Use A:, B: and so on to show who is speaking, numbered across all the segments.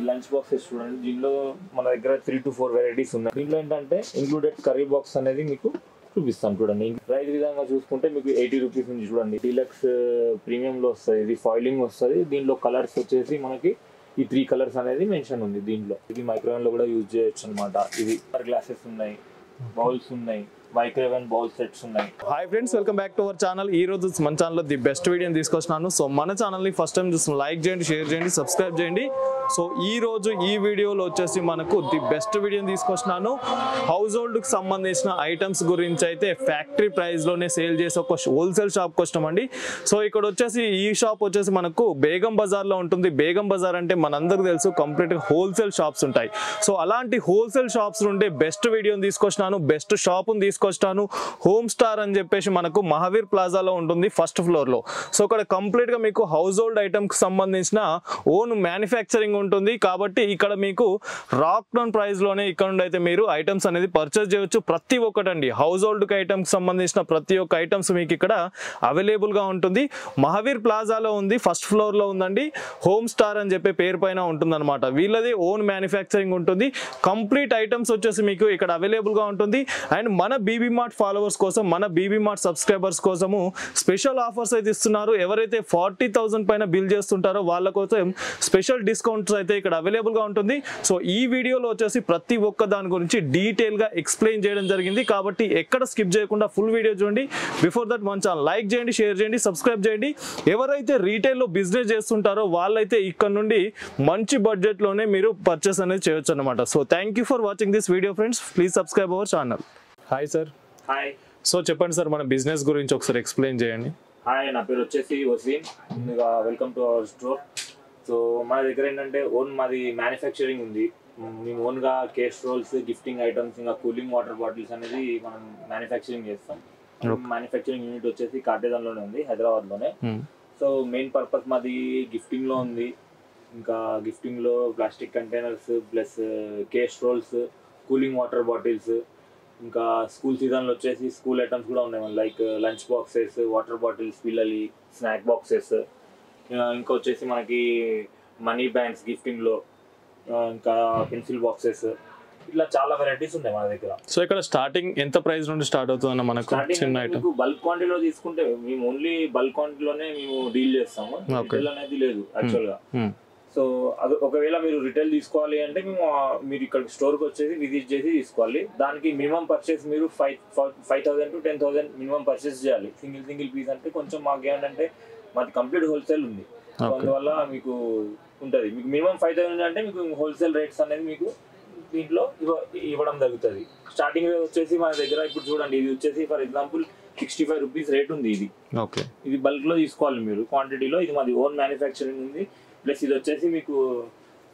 A: Lunch boxes చూడండి, దీనిలో మన దగ్గర 3 to 4 వెరైటీస్ ఉన్నాయి. దీంట్లో ఏంటంటే ఇంక్లూడెడ్ కర్రీ బాక్స్ అనేది మీకు చూపిస్తాం చూడండి. ప్రైస్ విధంగా చూసుకుంటే మీకు 80 రూపీస్ నుంచి చూడండి. డీలక్స్ ప్రీమియంలో వస్తుంది, ఇది ఫాయిలింగ్ వస్తుంది. దీనిలో కలర్స్ వచ్చేసి మనకి ఈ 3 కలర్స్ అనేది మెన్షన్ ఉంది దీంట్లో. ఇది మైక్రోవేవ్ లో కూడా యూజ్ చేయొచ్చు అనమాట. ఇది గ్లాసెస్ ఉన్నాయి, బౌల్స్ ఉన్నాయి, మైక్రోవేవ్ బౌల్ సెట్స్ ఉన్నాయి.
B: Hi friends, welcome back to our channel. ఈ రోజు మన ఛానల్లో ది బెస్ట్ వీడియోని తీసుకొచ్చినాను. సో మన ఛానల్ని ఫస్ట్ టైం చూసిన లైక్ చేయండి, షేర్ చేయండి, సబ్స్క్రైబ్ చేయండి. సో ఈ రోజు ఈ వీడియోలో వచ్చేసి మనకు ది బెస్ట్ వీడియోని తీసుకొచ్చినాను. హౌస్ హోల్డ్కి సంబంధించిన ఐటమ్స్ గురించి అయితే ఫ్యాక్టరీ ప్రైస్లోనే సేల్ చేసే ఒక హోల్సేల్ షాప్కి వచ్చినామండి. సో ఇక్కడ వచ్చేసి ఈ షాప్ వచ్చేసి మనకు బేగం బజార్లో ఉంటుంది. బేగం బజార్ అంటే మనందరికీ తెలుసు, కంప్లీట్గా హోల్సేల్ షాప్స్ ఉంటాయి. సో అలాంటి హోల్సేల్ షాప్స్ నుండి బెస్ట్ వీడియోని తీసుకొచ్చినాను, బెస్ట్ షాప్ని తీసుకొచ్చాను. హోమ్ స్టార్ అని చెప్పేసి మనకు మహావీర్ ప్లాజాలో ఉంటుంది, ఫస్ట్ ఫ్లోర్లో. సో ఇక్కడ కంప్లీట్గా మీకు హౌస్ హోల్డ్ ఐటమ్కి సంబంధించిన ఓన్ మ్యానుఫ్యాక్చరింగ్ ఉంటుంది. కాబట్టి ఇక్కడ మీకు రాక్ డౌన్ ప్రైస్లోనే ఇక్కడ నుండి అయితే మీరు ఐటమ్స్ అనేది పర్చేస్ చేయవచ్చు. ప్రతి ఒక్కటండి హౌస్ హోల్డ్ ఐటమ్కి సంబంధించిన ప్రతి ఒక్క ఐటమ్స్ మీకు ఇక్కడ అవైలబుల్గా ఉంటుంది. మహావీర్ ప్లాజాలో ఉంది, ఫస్ట్ ఫ్లోర్లో ఉందండి. హోమ్ స్టార్ అని చెప్పే పేరు పైన ఉంటుంది అనమాట. వీళ్ళది ఓన్ మ్యానుఫ్యాక్చరింగ్ ఉంటుంది. కంప్లీట్ ఐటమ్స్ వచ్చేసి మీకు ఇక్కడ అవైలబుల్గా ఉంటుంది. అండ్ మన బీబీ మార్ట్ ఫాలోవర్స్ కోసం, మన బీబీ మార్ట్ సబ్స్క్రైబర్స్ కోసము స్పెషల్ ఆఫర్స్ అయితే ఇస్తున్నారు. ఎవరైతే 40,000 పైన బిల్ చేస్తుంటారో వాళ్ళ కోసం స్పెషల్ డిస్కౌంట్స్ అయితే ఇక్కడ అవైలబుల్గా ఉంటుంది. సో ఈ వీడియోలో వచ్చేసి ప్రతి ఒక్క దాని గురించి డీటెయిల్గా ఎక్స్ప్లెయిన్ చేయడం జరిగింది. కాబట్టి ఎక్కడ స్కిప్ చేయకుండా ఫుల్ వీడియో చూడండి. బిఫోర్ దట్ మన ఛానల్ లైక్ చేయండి, షేర్ చేయండి, సబ్స్క్రైబ్ చేయండి. ఎవరైతే రీటైల్లో బిజినెస్ చేస్తుంటారో వాళ్ళైతే ఇక్కడ నుండి మంచి బడ్జెట్లోనే మీరు పర్చేస్ అనేది చేయొచ్చు అనమాట. So thank you for watching this video friends. Please subscribe our channel. Hi sir.
A: Hi.
B: So చెప్పండి సార్, మన బిజినెస్ గురించి ఒకసారి ఎక్స్ప్లెయిన్ చేయండి.
A: హాయ్, నా పేరు వచ్చేసి వసీం. ముందుగా welcome to our store. So మన దగ్గర ఏంటంటే మాది మ్యానుఫ్యాక్చరింగ్ ఉంది. మేము ఓన్గా కేస్ రోల్స్, గిఫ్టింగ్ ఐటమ్స్, ఇంకా కూలింగ్ వాటర్ బాటిల్స్ అనేది మనం మ్యానుఫ్యాక్చరింగ్ చేస్తాం. మ్యానుఫ్యాక్చరింగ్ యూనిట్ వచ్చేసి కార్టేజన్లోనే ఉంది, హైదరాబాద్లోనే. సో మెయిన్ పర్పస్ మాది గిఫ్టింగ్లో ఉంది. ఇంకా గిఫ్టింగ్లో plastic containers plus casseroles, cooling water bottles, ఇంకా స్కూల్ సీజన్లో వచ్చేసి స్కూల్ ఐటమ్స్ కూడా ఉన్నాయి. Like lunch boxes, water bottles, పిల్లలి స్నాక్ బాక్సెస్, ఇంకా వచ్చేసి మనకి మనీ బ్యాంక్స్ గిఫ్టింగ్లో, ఇంకా పెన్సిల్ బాక్సెస్, ఇట్లా చాలా వెరైటీస్ ఉన్నాయి మన దగ్గర.
B: సో ఇక్కడ స్టార్టింగ్ ఎంత ప్రైస్ నుండి స్టార్ట్ అవుతుందన్న మనకు చిన్న ఐటమ్?
A: బల్క్ క్వాంటిటీలో తీసుకుంటే మేము ఓన్లీ బల్క్ క్వాంటిటీలోనే మేము డీల్ చేస్తాము. రిటైల్ అనేది లేదు యాక్చువల్గా. సో అది ఒకవేళ మీరు రిటైల్ తీసుకోవాలి అంటే మీరు ఇక్కడ స్టోర్కి వచ్చేసి విజిట్ చేసి తీసుకోవాలి. దానికి మినిమం పర్చేస్ మీరు 5,000 to 10,000 మినిమం పర్చేస్ చేయాలి. సింగిల్ పీస్ అంటే కొంచెం మాకు ఏంటంటే మాది కంప్లీట్ హోల్సేల్ ఉంది. అందువల్ల మీకు ఉంటుంది. మీకు మినిమం 5,000 అంటే మీకు హోల్సేల్ రేట్స్ అనేది మీకు దీంట్లో ఇవ్వడం జరుగుతుంది. స్టార్టింగ్ వచ్చేసి మన దగ్గర ఇప్పుడు చూడండి, ఇది వచ్చేసి ఫర్ ఎగ్జాంపుల్ 65 రూపీస్ రేట్ ఉంది. ఇది బల్క్ లో తీసుకోవాలి మీరు క్వాంటిటీలో. ఇది మాది ఓన్ మ్యానుఫ్యాక్చరింగ్ ఉంది. ప్లస్ ఇది వచ్చేసి మీకు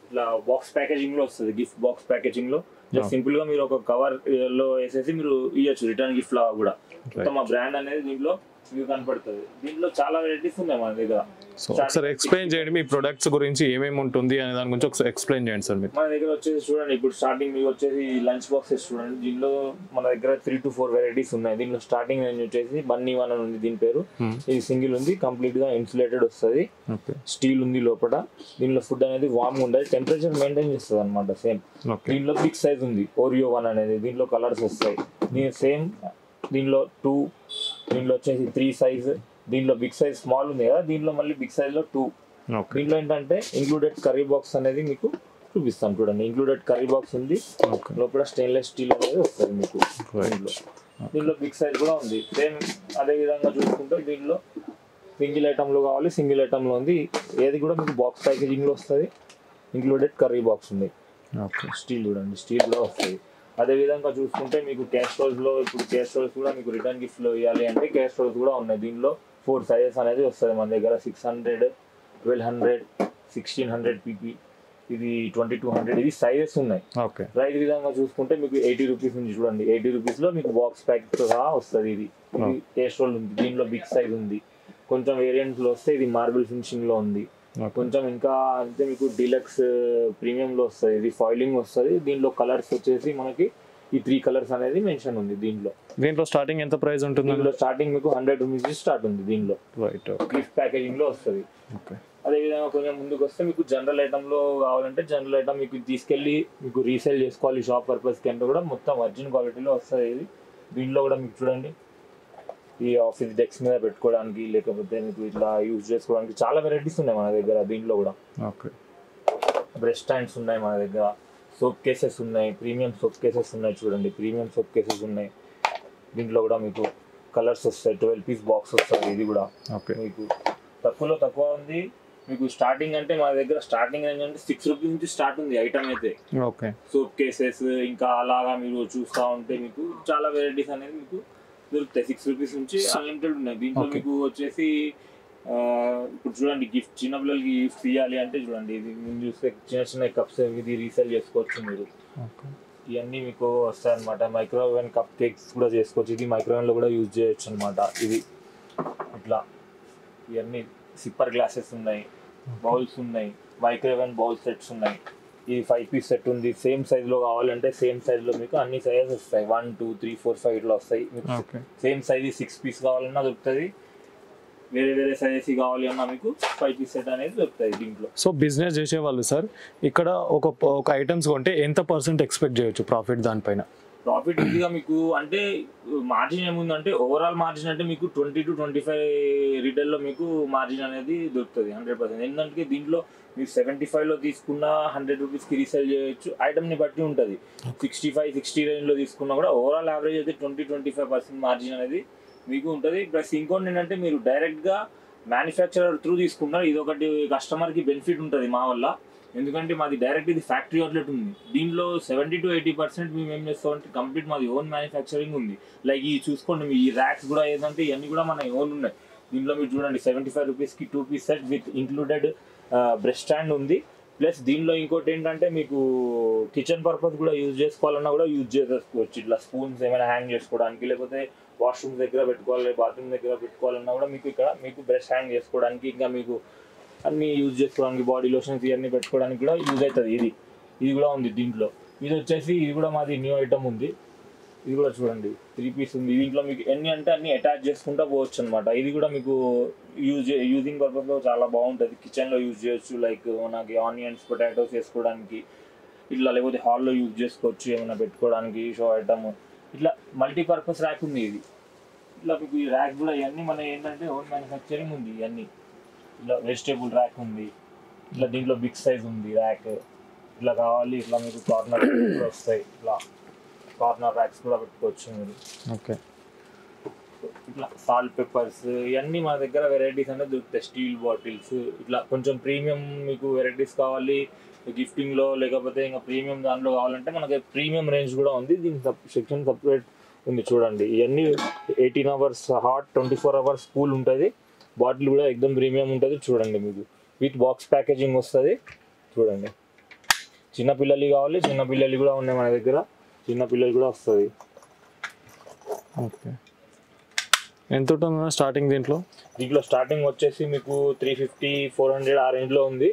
A: ఇట్లా బాక్స్ ప్యాకేజింగ్ లో వస్తుంది, గిఫ్ట్ బాక్స్ ప్యాకేజింగ్ లో. జస్ట్ సింపుల్ గా మీరు ఒక కవర్ లో వేసేసి మీరు ఇవ్వచ్చు రిటర్న్ గిఫ్ట్ లా కూడా. మొత్తం మా బ్రాండ్ అనేది దీంట్లో మీకు కనపడుతుంది. దీంట్లో చాలా వెరైటీస్ ఉన్నాయి మన దగ్గర.
B: సో ఒకసారి ఎక్స్ప్లెయిన్ చేయండి మీ ప్రొడక్ట్స్ గురించి, ఏమేమి ఉంటుంది అనే దాని గురించి ఒకసారి ఎక్స్ప్లెయిన్ చేయండి సార్. మీరు
A: మన దగ్గర వచ్చేసి చూడండి, ఇప్పుడు స్టార్టింగ్ మీకు వచ్చేసి లంచ్ బాక్సెస్ చూడండి. దీనిలో మన దగ్గర 3 to 4 వెరైటీస్ ఉన్నాయి. దీనిలో స్టార్టింగ్ రేంజ్ వచ్చేసి బన్నీ వన్ అని ఉంది దీని పేరు. ఇది సింగిల్ ఉంది, కంప్లీట్ గా ఇన్సులేటెడ్ వస్తుంది, స్టీల్ ఉంది లోపల. దీనిలో ఫుడ్ అనేది వార్మ్ ఉండదు, టెంపరేచర్ మెయింటైన్ చేస్తుంది అనమాట. సేమ్ దీనిలో బిగ్ సైజ్ ఉంది, ఓరియో వన్ అనేది. దీంట్లో కలర్స్ వస్తాయి. సేమ్ దీనిలో 2, దీనిలో వచ్చేసి 3 సైజ్. దీనిలో బిగ్ సైజ్ స్మాల్ ఉంది కదా, దీనిలో మళ్ళీ బిగ్ సైజ్ లో 2. దీంట్లో ఏంటంటే ఇంక్లూడెడ్ కర్రీ బాక్స్ అనేది మీకు చూపిస్తాం చూడండి. ఇంక్లూడెడ్ కర్రీ బాక్స్ ఉంది, లోపల స్టెయిన్లెస్ స్టీల్ అనేది వస్తుంది మీకు. దీనిలో బిగ్ సైజ్ కూడా ఉంది. సేమ్ అదే విధంగా చూసుకుంటే దీనిలో సింగిల్ ఐటమ్లో కావాలి, సింగిల్ ఐటమ్లో ఉంది. ఏది కూడా మీకు బాక్స్ ప్యాకేజింగ్ లో వస్తుంది. ఇంక్లూడెడ్ కర్రీ బాక్స్ ఉంది, స్టీల్ చూడండి, స్టీల్ లో వస్తుంది. అదే విధంగా చూసుకుంటే మీకు క్యాష్ రోల్స్ లో, ఇప్పుడు క్యాష్ రోల్స్ కూడా మీకు రిటర్న్ గిఫ్ట్ లో ఇవ్వాలి అంటే క్యాష్ రోల్స్ కూడా ఉన్నాయి. దీనిలో 4 సైజెస్ అనేది వస్తుంది మన దగ్గర. 600, 1200, 1600 PP, ఇది 2200, ఇది సైజెస్ ఉన్నాయి. రైట్ విధంగా చూసుకుంటే మీకు 80 రూపీస్ నుంచి చూడండి. 80 రూపీస్ లో మీకు బాక్స్ ప్యాక్ తో సహా వస్తుంది. ఇది క్యాష్ రోల్ ఉంది, దీనిలో బిగ్ సైజ్ ఉంది. కొంచెం వేరియంట్స్ లో వస్తే ఇది మార్బుల్ ఫినిషింగ్ లో ఉంది. కొంచెం ఇంకా అంటే మీకు డీలక్స్ ప్రీమియం లో వస్తుంది, ఇది ఫాయిలింగ్ వస్తుంది. దీనిలో కలర్స్ వచ్చేసి మనకి ఈ 3 కలర్స్ అనేది మెన్షన్ ఉంది దీంట్లో.
B: దీంట్లో స్టార్టింగ్ ఎంత ప్రైస్ ఉంటుంది?
A: దీంట్లో స్టార్టింగ్ మీకు 100 రూపీస్ స్టార్ట్ ఉంది. దీనిలో గిఫ్ట్ ప్యాకేజింగ్ లో వస్తుంది. అదేవిధంగా కొంచెం ముందుకు వస్తే మీకు జనరల్ ఐటమ్లో కావాలంటే జనరల్ ఐటమ్ మీకు తీసుకెళ్ళి మీకు రీసేల్ చేసుకోవాలి షాప్ పర్పస్కి అంటే కూడా మొత్తం ఒరిజినల్ క్వాలిటీలో వస్తుంది ఇది. దీంట్లో కూడా మీకు చూడండి ఈ ఆఫీస్ డెస్క్ మీద పెట్టుకోవడానికి లేకపోతే మీకు ఇట్లా యూజ్ చేసుకోవడానికి చాలా వెరైటీస్ ఉన్నాయి మన దగ్గర. దీంట్లో కూడా
B: ఓకే
A: బ్రష్ స్టాండ్స్ ఉన్నాయి మన దగ్గర, సోప్ కేసెస్ ఉన్నాయి, ప్రీమియం సోప్ కేసెస్ ఉన్నాయి చూడండి, ప్రీమియం సోప్ కేసెస్ ఉన్నాయి. దీంట్లో కూడా మీకు కలర్స్ వస్తాయి, 12 పీస్ బాక్స్ వస్తుంది. ఇది కూడా మీకు తక్కువలో తక్కువ ఉంది. మీకు స్టార్టింగ్ అంటే మా దగ్గర స్టార్టింగ్ ఏంటంటే 6 రూపీస్ నుంచి స్టార్ట్ ఉంది ఐటమ్ అయితే.
B: ఓకే
A: సోప్ కేసెస్ ఇంకా అలాగా మీరు చూస్తూ ఉంటే మీకు చాలా వెరైటీస్ అనేది మీకు దొరుకుతాయి. 6 రూపీస్ నుంచి అన్లిమిటెడ్ ఉన్నాయి. దీంట్లో మీకు వచ్చేసి ఇప్పుడు చూడండి గిఫ్ట్ చిన్నపిల్లలకి గిఫ్ట్ ఇవ్వాలి అంటే చూడండి ఇది మీరు చూస్తే చిన్న చిన్న కప్స్ ఇది రీసేల్ చేసుకోవచ్చు మీరు. ఇవన్నీ మీకు వస్తాయి అనమాట. మైక్రోవేవ్ కప్ కేక్స్ కూడా చేసుకోవచ్చు. ఇది మైక్రోవేవ్లో కూడా యూజ్ చేయొచ్చు అనమాట. ఇది ఇట్లా ఇవన్నీ సిప్పర్ గ్లాసెస్ ఉన్నాయి, బౌల్స్ ఉన్నాయి, మైక్రోవేవ్ బౌల్ సెట్స్ ఉన్నాయి. ఇది 5 పీస్ సెట్ ఉంది. సేమ్ సైజ్లో కావాలంటే సేమ్ సైజ్లో మీకు అన్ని సైజెస్ వస్తాయి. 1 2 3 4 5 ఇట్లా వస్తాయి. సేమ్ సైజ్ 6 పీస్ కావాలన్నా దొరుకుతుంది. వేరే వేరే సైజెస్ కావాలి అన్నా మీకు 5 పీస్ సెట్ అనేది దొరుకుతుంది దీంట్లో.
B: సో బిజినెస్ చేసేవాళ్ళు సార్ ఇక్కడ ఒక ఐటమ్స్ కొంటే ఎంత % ఎక్స్పెక్ట్ చేయొచ్చు ప్రాఫిట్ దానిపైన?
A: ప్రాఫిట్ ఈజీగా మీకు అంటే మార్జిన్ ఏముందంటే ఓవరాల్ మార్జిన్ అంటే మీకు 20 to 25 రీటైల్లో మీకు మార్జిన్ అనేది దొరుకుతుంది 100%. ఎందుకంటే దీంట్లో మీరు 75లో తీసుకున్న 100 రూపీస్కి రీసేల్ చేయొచ్చు. ఐటమ్ని బట్టి ఉంటుంది. 65 60 రేంజ్లో తీసుకున్నా కూడా ఓవరాల్ యావరేజ్ అయితే 20-25% మార్జిన్ అనేది మీకు ఉంటుంది. ప్లస్ ఇంకోటి ఏంటంటే మీరు డైరెక్ట్గా మ్యానుఫ్యాక్చరర్ త్రూ తీసుకున్నారు. ఇది ఒకటి కస్టమర్కి బెనిఫిట్ ఉంటుంది మా వల్ల. ఎందుకంటే మాది డైరెక్ట్ ఇది ఫ్యాక్టరీ అవుట్లెట్ ఉంది. దీంట్లో 70 to 80% మేము ఏం చేస్తామంటే కంప్లీట్ మాది ఓన్ మ్యానుఫ్యాక్చరింగ్ ఉంది. లైక్ ఈ చూసుకోండి మీ ఈ ర్యాక్స్ కూడా ఏదంటే ఇవన్నీ కూడా మన ఓన్ ఉన్నాయి. దీంట్లో మీరు చూడండి 75 రూపీస్కి 2 piece set with included brush stand ఉంది. ప్లస్ దీనిలో ఇంకోటి ఏంటంటే మీకు కిచెన్ పర్పస్ కూడా యూజ్ చేసుకోవాలన్నా కూడా యూజ్ చేసుకోవచ్చు. ఇట్లా స్పూన్స్ ఏమైనా హ్యాంగ్ చేసుకోవడానికి లేకపోతే వాష్రూమ్ దగ్గర పెట్టుకోవాలి, బాత్రూమ్ దగ్గర పెట్టుకోవాలన్నా కూడా మీకు ఇక్కడ మీకు బ్రష్ హ్యాంగ్ చేసుకోవడానికి ఇంకా మీకు అన్నీ యూజ్ చేసుకోవడానికి బాడీ లోషన్స్ ఇవన్నీ పెట్టుకోవడానికి కూడా యూజ్ అవుతుంది. ఇది కూడా ఉంది దీంట్లో. ఇది వచ్చేసి ఇది కూడా మాది న్యూ ఐటమ్ ఉంది. ఇది కూడా చూడండి 3 పీస్ ఉంది. దీంట్లో మీకు ఎన్ని అంటే అన్ని అటాచ్ చేసుకుంటూ పోవచ్చు అనమాట. ఇది కూడా మీకు యూజింగ్ పర్పస్లో చాలా బాగుంటుంది. కిచెన్లో యూజ్ చేయొచ్చు. లైక్ మనకి ఆనియన్స్ పొటాటోస్ వేసుకోవడానికి ఇట్లా, లేకపోతే హాల్లో యూజ్ చేసుకోవచ్చు ఏమైనా పెట్టుకోవడానికి షో ఐటమ్. ఇట్లా మల్టీపర్పస్ ర్యాక్ ఉంది ఇది. ఇట్లా మీకు ఈ ర్యాక్ కూడా ఇవన్నీ మన ఏంటంటే ఓన్ మ్యానుఫ్యాక్చరింగ్ ఉంది. ఇవన్నీ ఇట్లా వెజిటేబుల్ ర్యాక్ ఉంది. ఇట్లా దీంట్లో బిగ్ సైజ్ ఉంది ర్యాక్. ఇట్లా కావాలి ఇట్లా మీకు కార్నర్ కూడా వస్తాయి. ఇట్లా కార్నర్ ర్యాక్స్ కూడా పెట్టుకోవచ్చు మీరు.
B: ఓకే
A: ఇట్లా సాల్ట్ పెప్పర్స్ ఇవన్నీ మా దగ్గర వెరైటీస్ అనేది దొరుకుతాయి. స్టీల్ బాటిల్స్ ఇట్లా కొంచెం ప్రీమియం మీకు వెరైటీస్ కావాలి గిఫ్టింగ్లో లేకపోతే ఇంకా ప్రీమియం దాంట్లో కావాలంటే మనకి ప్రీమియం రేంజ్ కూడా ఉంది. దీనికి సెక్షన్ సపరేట్ ఉంది చూడండి. ఇవన్నీ 18 hours హాట్ 24 hours కూల్ ఉంటుంది. బాటిల్ కూడా ఎక్దమ్ ప్రీమియం ఉంటుంది చూడండి. మీకు విత్ బాక్స్ ప్యాకేజింగ్ వస్తుంది చూడండి. చిన్నపిల్లలు కావాలి, చిన్నపిల్లలు కూడా ఉన్నాయి మన దగ్గర. చిన్నపిల్లలు కూడా వస్తుంది.
B: ఓకే ఎంత ఉంటుంది స్టార్టింగ్? దీంట్లో
A: స్టార్టింగ్ వచ్చేసి మీకు 350-400 ఆ రేంజ్లో ఉంది.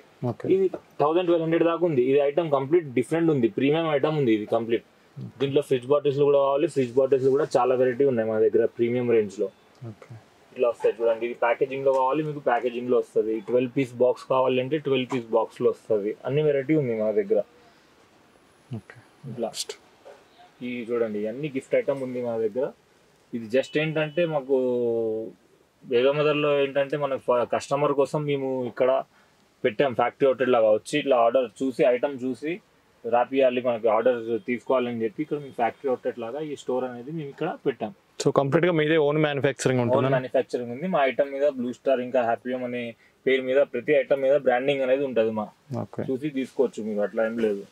A: ఇది 1000-1200 దాకా ఉంది. ఇది ఐటమ్ కంప్లీట్ డిఫరెంట్ ఉంది, ప్రీమియం ఐటమ్ ఉంది ఇది కంప్లీట్. దీంట్లో ఫ్రిడ్జ్ బాటిల్స్ కూడా కావాలి. ఫ్రిడ్జ్ బాటిల్స్ కూడా చాలా వెరైటీ ఉన్నాయి మన దగ్గర ప్రీమియం రేంజ్లో. ఇట్లా వస్తాయి చూడండి. ఇది ప్యాకేజింగ్లో కావాలి మీకు ప్యాకేజింగ్లో వస్తుంది. 12 పీస్ బాక్స్ కావాలంటే 12 పీస్ బాక్స్లో వస్తుంది. అన్ని వెరైటీ ఉంది మన దగ్గర. ఇట్లా ఈ చూడండి అన్ని గిఫ్ట్ ఐటమ్ ఉంది మన దగ్గర. ఇది జస్ట్ ఏంటంటే మాకు బేగమదర్లో ఏంటంటే మన కస్టమర్ కోసం మేము ఇక్కడ పెట్టాం. ఫ్యాక్టరీ అవుట్లెట్ లాగా వచ్చి ఇట్లా ఆర్డర్ చూసి ఐటమ్ చూసి రాపియాలి మనకి ఆర్డర్ తీసుకోవాలని చెప్పి ఇక్కడ మేము ఫ్యాక్టరీ అవుట్లెట్ లాగా ఈ స్టోర్ అనేది మేము ఇక్కడ పెట్టాం.
B: సో కంప్లీట్గా మీదే ఓన్ మ్యానుఫ్యాక్చరింగ్ ఉంటుంది?
A: ఓన్ మ్యానుఫ్యాక్చరింగ్ ఉంది. మా ఐటమ్ మీద బ్లూ స్టార్ ఇంకా హ్యాపీఎం అనే పేరు మీద ప్రతి ఐటమ్ మీద బ్రాండింగ్ అనేది ఉంటుంది. మా చూసి తీసుకోవచ్చు మీరు, అట్లా ఏం లేదు.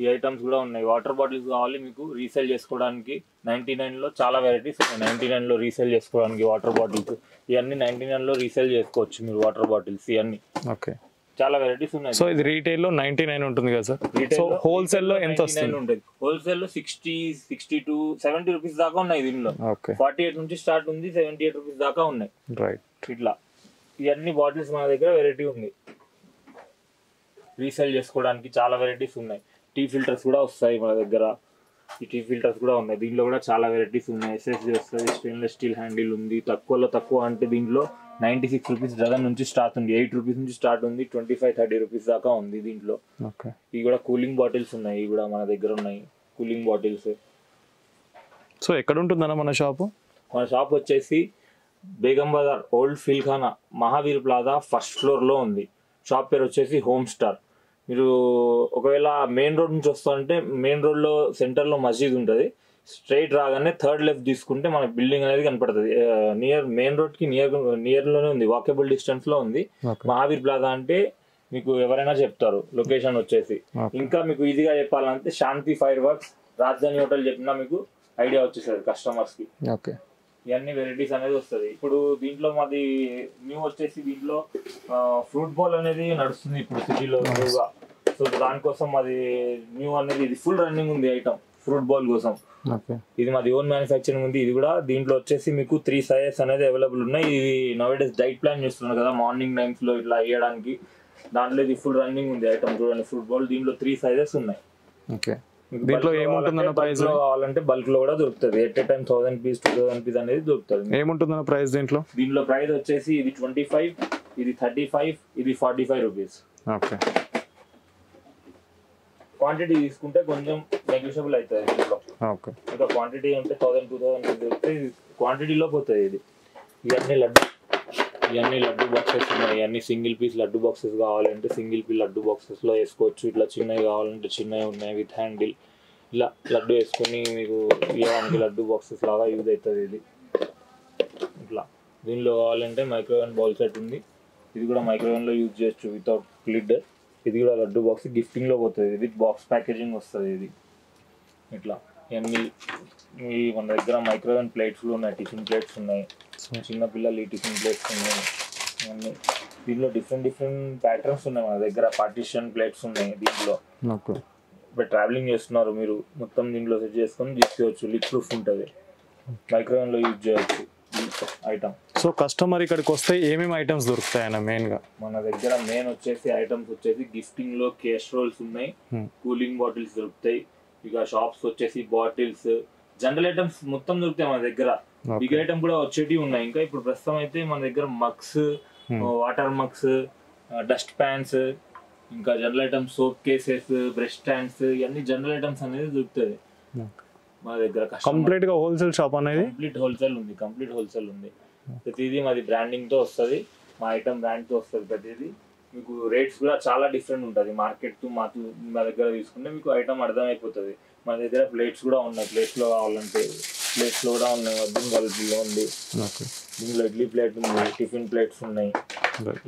A: ఈ ఐటమ్స్ కూడా ఉన్నాయి. వాటర్ బాటిల్స్ కావాలి మీకు రీసేల్ చేసుకోవడానికి 99లో చాలా వెరైటీస్ ఉన్నాయి. 99లో రీసేల్ చేసుకోవడానికి వాటర్ బాటిల్స్ ఇవన్నీ 99లో రీసేల్ చేసుకోవచ్చు మీరు వాటర్ బాటిల్స్ ఇవన్నీ.
B: ఓకే
A: చాలా వెరైటీస్ ఉన్నాయి.
B: సో ఇది రీటైల్లో 99 ఉంటుంది కదా సార్? సో హోల్సేల్లో ఎంత వస్తుంది?
A: ఉంటుంది హోల్సేల్లో 60, 62, 70 రూపీస్ దాకా ఉన్నాయి. దీనిలో 48 నుంచి స్టార్ట్ ఉంది, 78 రూపీస్ దాకా ఉన్నాయి.
B: రైట్.
A: ఇట్లా ఇవన్నీ బాటిల్స్ మన దగ్గర వెరైటీ ఉంది. రీసేల్ చేసుకోవడానికి చాలా వెరైటీస్ ఉన్నాయి. టీ ఫిల్టర్స్ కూడా వస్తాయి మన దగ్గర. ఈ టీ ఫిల్టర్స్ కూడా ఉన్నాయి. దీంట్లో కూడా చాలా వెరైటీస్ ఉన్నాయి. ఎస్ఎస్జీ వస్తుంది, స్టెయిన్లెస్ స్టీల్ హ్యాండిల్ ఉంది. తక్కువలో తక్కువ అంటే దీంట్లో 96 రూపీస్ డజన్ నుంచి స్టార్ట్ ఉంది, 8 రూపీస్ నుంచి స్టార్ట్ ఉంది, 25-30 రూపీస్ దాకా ఉంది దీంట్లో. ఇవి కూడా కూలింగ్ బాటిల్స్ ఉన్నాయి, ఇవి కూడా మన దగ్గర ఉన్నాయి కూలింగ్ బాటిల్స్.
B: సో ఎక్కడ ఉంటుందన్న మన షాపు?
A: మన షాప్ వచ్చేసి Begum Bazar old Filkhana Mahavir plaza first ఫ్లోర్లో ఉంది. షాప్ పేరు వచ్చేసి హోమ్ స్టార్. మీరు ఒకవేళ మెయిన్ రోడ్ నుంచి వస్తారంటే మెయిన్ రోడ్లో సెంటర్లో మస్జిద్ ఉంటుంది, స్ట్రైట్ రాగానే థర్డ్ లెఫ్ట్ తీసుకుంటే మన బిల్డింగ్ అనేది కనపడుతుంది. నియర్ మెయిన్ రోడ్కి నియర్లోనే ఉంది, వాకబుల్ డిస్టెన్స్లో ఉంది. మహావీర్ ప్లాజా అంటే మీకు ఎవరైనా చెప్తారు లొకేషన్ వచ్చేసి. ఇంకా మీకు ఈజీగా చెప్పాలంటే శాంతి ఫైర్ వర్క్స్, రాజధాని హోటల్ చెప్పినా మీకు ఐడియా వచ్చేస్తుంది కస్టమర్స్కి. ఇవన్నీ వెరైటీస్ అనేది వస్తుంది. ఇప్పుడు దీంట్లో మాది న్యూ వచ్చేసి దీంట్లో ఫ్రూట్ బాల్ అనేది నడుస్తుంది ఇప్పుడు సిటీలో న్యూగా. సో దానికోసం మాది న్యూ అనేది ఇది ఫుల్ రన్నింగ్ ఉంది ఐటమ్ ఫ్రూట్ బాల్ కోసం. ఇది మాది ఓన్ మ్యానుఫ్యాక్చరింగ్ ఉంది. ఇది కూడా దీంట్లో వచ్చేసి మీకు 3 సైజెస్ అనేది అవైలబుల్ ఉన్నాయి. ఇది నవేడేస్ డైట్ ప్లాన్ చేస్తున్నారు కదా మార్నింగ్ టైమ్స్ లో ఇట్లా వేయడానికి, దాంట్లో ఇది ఫుల్ రన్నింగ్ ఉంది ఐటమ్. చూడండి ఫుట్ బాల్, దీంట్లో 3 సైజెస్ ఉన్నాయి.
B: దీంట్లో ఏముంటుందన్న ప్రైస్?
A: కావాలంటే బల్క్ లో కూడా దొరుకుతుంది. At a time 1000 piece 2000 piece అనేది దొరుకుతుంది.
B: ఏముంటుందన్న ప్రైస్ దీంట్లో?
A: దీంట్లో ప్రైస్ వచ్చేసి ఇది 25, ఇది 35, ఇది 45 రూపీస్. క్వాంటిటీ తీసుకుంటే కొంచెం నెగ్లిజిబుల్ అవుతుంది దీంట్లో. ఇంకా క్వాంటిటీ ఉంటే 1000-2000 దొరికితే క్వాంటిటీలో పోతుంది ఇది. ఇవన్నీ లడ్డు బాక్సెస్ ఉన్నాయి. ఇవన్నీ సింగిల్ పీస్ లడ్డు బాక్సెస్ కావాలంటే సింగిల్ పీస్ లడ్డు బాక్సెస్లో వేసుకోవచ్చు. ఇట్లా చిన్నవి కావాలంటే చిన్నవి ఉన్నాయి విత్ హ్యాండిల్. ఇలా లడ్డు వేసుకొని మీకు ఇవ్వడానికి లడ్డు బాక్సెస్ లాగా యూజ్ అవుతుంది ఇది. ఇట్లా దీనిలో కావాలంటే మైక్రోవేవ్ బౌల్ సెట్ ఉంది, ఇది కూడా మైక్రోవేవ్లో యూజ్ చేయొచ్చు వితౌట్ లిడ్. ఇది కూడా లడ్డు బాక్స్ గిఫ్టింగ్లో పోతుంది, విత్ బాక్స్ ప్యాకేజింగ్ వస్తుంది ఇది. ఇట్లా ఇవన్నీ మన దగ్గర మైక్రోవేవ్ ప్లేట్స్ ఉన్నాయి, టిఫిన్ ప్లేట్స్ ఉన్నాయి, చిన్నపిల్లలు ఈ టిఫిన్ ప్లేట్స్ ఉన్నాయి. ఇవన్నీ దీంట్లో డిఫరెంట్ ప్యాటర్న్స్ ఉన్నాయి మన దగ్గర. పార్టీషన్ ప్లేట్స్ ఉన్నాయి దీంట్లో. ఇప్పుడు ట్రావెలింగ్ చేస్తున్నారు మీరు, మొత్తం దీంట్లో సెట్ చేసుకొని తీసుకోవచ్చు. లిక్ ప్రూఫ్ ఉంటుంది, మైక్రోవేవ్లో యూజ్ చేయవచ్చు ఐటమ్.
B: సో కస్టమర్ ఇక్కడికి వస్తే ఏమేమి ఐటమ్స్ దొరుకుతాయన్న మెయిన్గా?
A: మన దగ్గర మెయిన్ వచ్చేసి ఐటమ్స్ వచ్చేసి గిఫ్టింగ్ లో కేస్ట్రోల్స్ ఉన్నాయి, కూలింగ్ బాటిల్స్ దొరుకుతాయి. ఇక షాప్స్ వచ్చేసి బాటిల్స్, జనరల్ ఐటమ్స్ మొత్తం దొరుకుతాయి మన దగ్గర. బిగ్ ఐటమ్ కూడా వచ్చేటివి ఉన్నాయి. ఇంకా ఇప్పుడు ప్రస్తుతం అయితే మన దగ్గర mugs, water mugs, dust pans, ఇంకా general items soap cases, brush stands, ఇవన్నీ జనరల్ ఐటమ్స్ అనేది దొరుకుతుంది మన దగ్గర.
B: కంప్లీట్ గా హోల్సేల్ షాప్ అనేది
A: కంప్లీట్ హోల్సేల్ ఉంది. ప్రతిదీ మాది బ్రాండింగ్ తో వస్తుంది, మా ఐటమ్ బ్రాండ్ తో వస్తుంది ప్రతిదీ. మీకు రేట్స్ కూడా చాలా డిఫరెంట్ ఉంటుంది మార్కెట్ తో. మా దగ్గర తీసుకుంటే మీకు ఐటమ్ అర్థమైపోతుంది. మన దగ్గర ప్లేట్స్ కూడా ఉన్నాయి, ప్లేట్స్లో కావాలంటే ప్లేట్స్లో కూడా ఉన్నాయి. వర్జిన్ క్వాలిటీలో ఉంది. దీనిలో ఇడ్లీ ప్లేట్ ఉంది, టిఫిన్ ప్లేట్స్ ఉన్నాయి.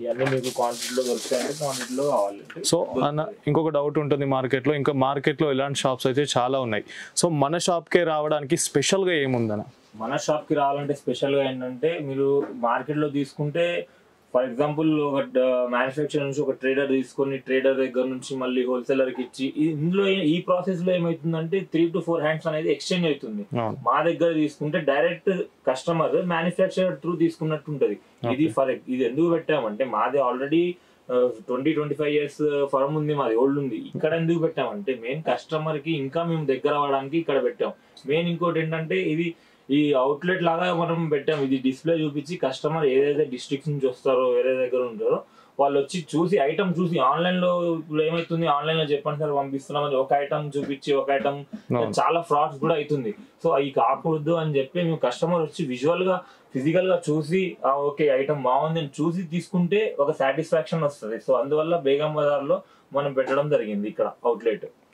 A: ఇవన్నీ మీకు క్వాంటిటీలో దొరుకుతాయంటే క్వాంటిటీలో కావాలంటే.
B: సో అన్న ఇంకొక డౌట్ ఉంటుంది మార్కెట్లో, ఇంకా మార్కెట్లో ఇలాంటి షాప్స్ అయితే చాలా ఉన్నాయి. సో మన షాప్కే రావడానికి స్పెషల్గా ఏముందన్న?
A: మన షాప్కి రావాలంటే స్పెషల్గా ఏంటంటే మీరు మార్కెట్లో తీసుకుంటే ఫర్ ఎగ్జాంపుల్ ఒక మ్యానుఫ్యాక్చర్ నుంచి ఒక ట్రేడర్ తీసుకొని ట్రేడర్ దగ్గర నుంచి మళ్ళీ హోల్సేలర్కి ఇచ్చి, ఇందులో ఈ ప్రాసెస్ లో ఏమవుతుందంటే 3 to 4 హ్యాండ్స్ అనేది ఎక్స్చేంజ్ అవుతుంది. మా దగ్గర తీసుకుంటే డైరెక్ట్ కస్టమర్ మ్యానుఫ్యాక్చరర్ త్రూ తీసుకున్నట్టు ఉంటది. ఇది ఎందుకు పెట్టామంటే మాది ఆల్రెడీ 20-25 years ఫర్మ్ ఉంది, మాది ఓల్డ్ ఉంది. ఇక్కడ ఎందుకు పెట్టామంటే మెయిన్ కస్టమర్ కి ఇంకా మేము దగ్గర అవ్వడానికి ఇక్కడ పెట్టాం. మెయిన్ ఇంకోటి ఏంటంటే ఇది ఈ అవుట్లెట్ లాగా మనం పెట్టాం. ఇది డిస్ప్లే చూపించి కస్టమర్ ఏదైతే డిస్ట్రిక్ట్స్ నుంచి వస్తారో వేరే దగ్గర ఉంటారో వాళ్ళు వచ్చి చూసి ఐటమ్ చూసి, ఆన్లైన్ లో ఇప్పుడు ఏమైతుంది ఆన్లైన్ లో చెప్పండి సార్ పంపిస్తున్నామని ఒక ఐటమ్ చూపించి ఒక ఐటమ్ చాలా ఫ్రాడ్స్ కూడా అవుతుంది. సో అవి కాకూడదు అని చెప్పి మేము కస్టమర్ వచ్చి విజువల్ గా ఫిజికల్ గా చూసి ఓకే ఐటమ్ బాగుంది అని చూసి తీసుకుంటే ఒక సాటిస్ఫాక్షన్ వస్తుంది. సో అందువల్ల బేగం బజార్ లో మనం పెట్టడం జరిగింది ఇక్కడ అవుట్లెట్.